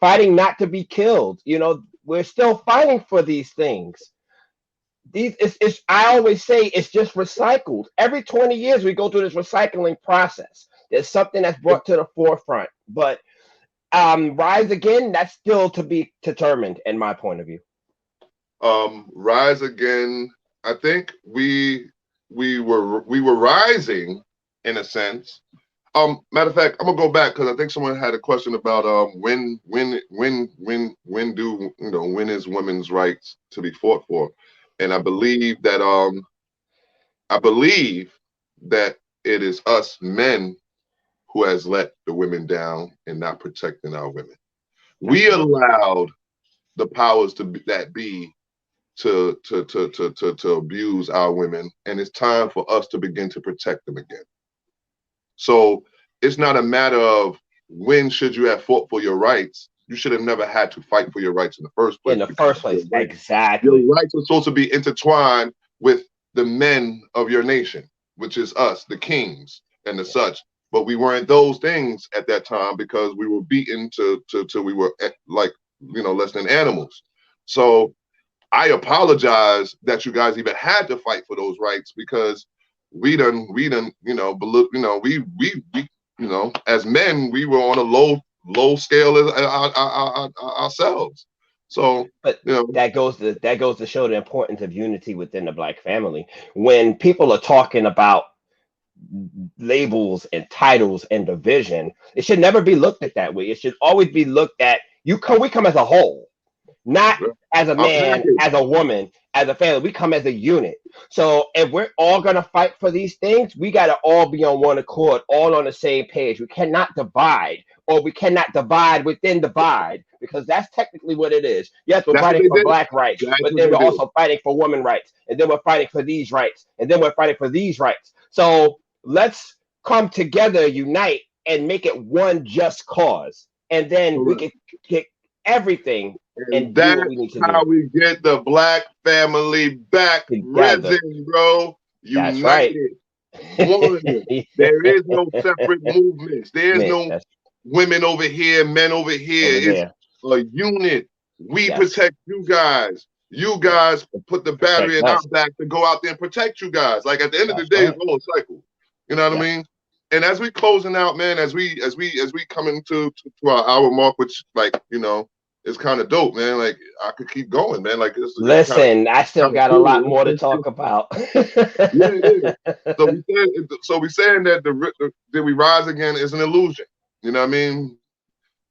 fighting not to be killed. You know, we're still fighting for these things. I always say it's just recycled. Every 20 years we go through this recycling process. There's something that's brought to the forefront, but rise again, that's still to be determined in my point of view. Rise again, I think we were rising in a sense. Matter of fact, I'm gonna go back because I think someone had a question about when is women's rights to be fought for, and I believe that it is us men who has let the women down and not protecting our women. We allowed the powers that be to abuse our women, and it's time for us to begin to protect them again. So it's not a matter of when should you have fought for your rights. You should have never had to fight for your rights in the first place. Exactly. Your rights are supposed to be intertwined with the men of your nation, which is us, the kings and the such. But we weren't those things at that time because we were beaten till we were less than animals. So I apologize that you guys even had to fight for those rights because we as men we were on a low scale as ourselves. So, but that goes to show the importance of unity within the Black family. When people are talking about labels and titles and division, it should never be looked at that way. It should always be looked at. We come as a whole, not as a man, as a woman, as a family. We come as a unit. So if we're all gonna fight for these things, we gotta all be on one accord, all on the same page. We cannot divide, or we cannot divide within divide, because that's technically what it is. Yes, we're fighting for Black rights, but then we're also fighting for women rights, and then we're fighting for these rights, and then we're fighting for these rights. So let's come together, unite, and make it one just cause, and then we can get everything. And that's how we get the Black family back risen, bro. United. Right. One. There is no separate movements. There's no women over here, men over here. It's a unit. We protect you guys. You guys put the battery in our back to go out there and protect you guys. Like at the end of the day, it's all a cycle. You know what I mean? And as we closing out, man, as we come into our hour mark, which it's kind of dope, man. Like I could keep going, man. Like this. Listen, I still got a lot more to talk about. So we saying that that we rise again is an illusion. You know what I mean?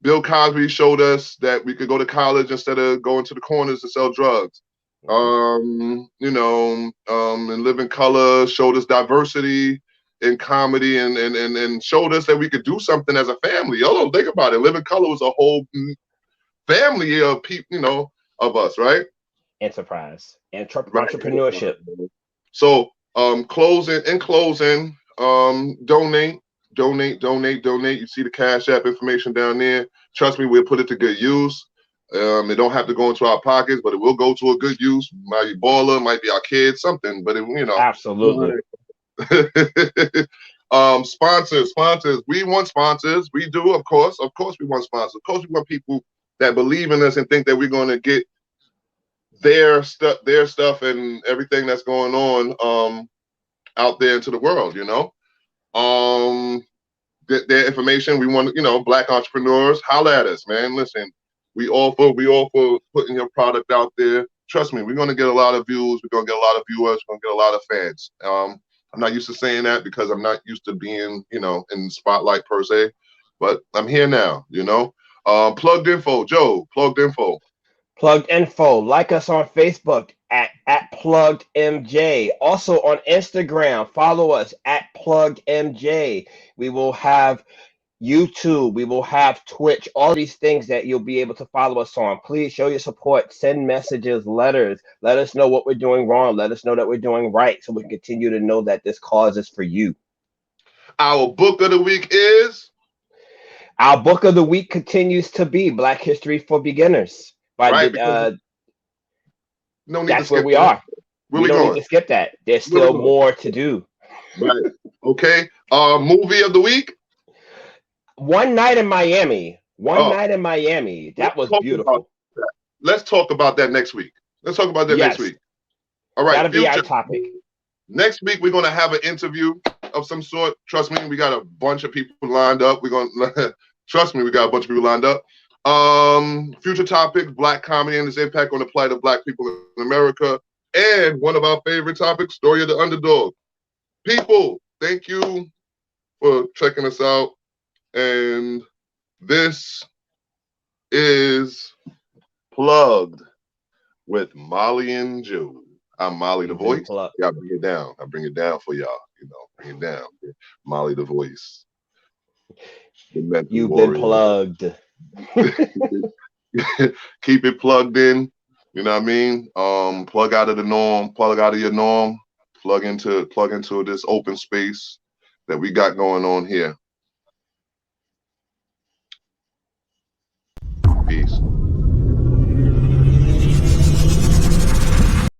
Bill Cosby showed us that we could go to college instead of going to the corners to sell drugs. In Living Color showed us diversity in comedy and showed us that we could do something as a family. Y'all don't think about it. Living Color was a whole family of people, of us, right? Enterprise and Right. entrepreneurship. So, closing, donate. You see the Cash App information down there. Trust me, we'll put it to good use. It don't have to go into our pockets, but it will go to a good use. Might be baller, might be our kids, something. But Absolutely. Sponsors. We want sponsors. We do, of course. Of course, we want sponsors. Of course, we want people that believe in us and think that we're going to get their stuff and everything that's going on out there into the world. Their information. We want, Black entrepreneurs. Holla at us, man. Listen, we all for putting your product out there. Trust me, we're gonna get a lot of views. We're gonna get a lot of viewers. We're gonna get a lot of fans. I'm not used to saying that because I'm not used to being, in the spotlight per se. But I'm here now. Plugged Info, Joe. Plugged Info. Plugged Info. Like us on Facebook at Plugged MJ. Also on Instagram, follow us at Plugged MJ. We will have YouTube, we will have Twitch, all these things that you'll be able to follow us on. Please show your support, send messages, letters, let us know what we're doing wrong, let us know that we're doing right, so we can continue to know that this cause is for you. Our book of the week is? Our book of the week continues to be Black History for Beginners. Right, that's where we are. We don't need to skip that. There's still more to do. Right. Okay. Movie of the week? One Night in Miami. Night in Miami. That was beautiful. Let's talk about that next week. Next week. All right. That'll be our topic. Next week, we're going to have an interview of some sort. Trust me, we got a bunch of people lined up. Trust me, we got a bunch of people lined up. Future topics, Black comedy and its impact on the plight of Black people in America. And one of our favorite topics, Story of the Underdog. People, thank you for checking us out. And this is Plugged with Molly and Joe. I'm Molly the Voice. Yeah, I bring it down. I bring it down for y'all. Bring it down. Molly the Voice. You've been plugged. Keep it plugged in. You know what I mean? Plug out of the norm. Plug out of your norm. Plug into this open space that we got going on here. Peace.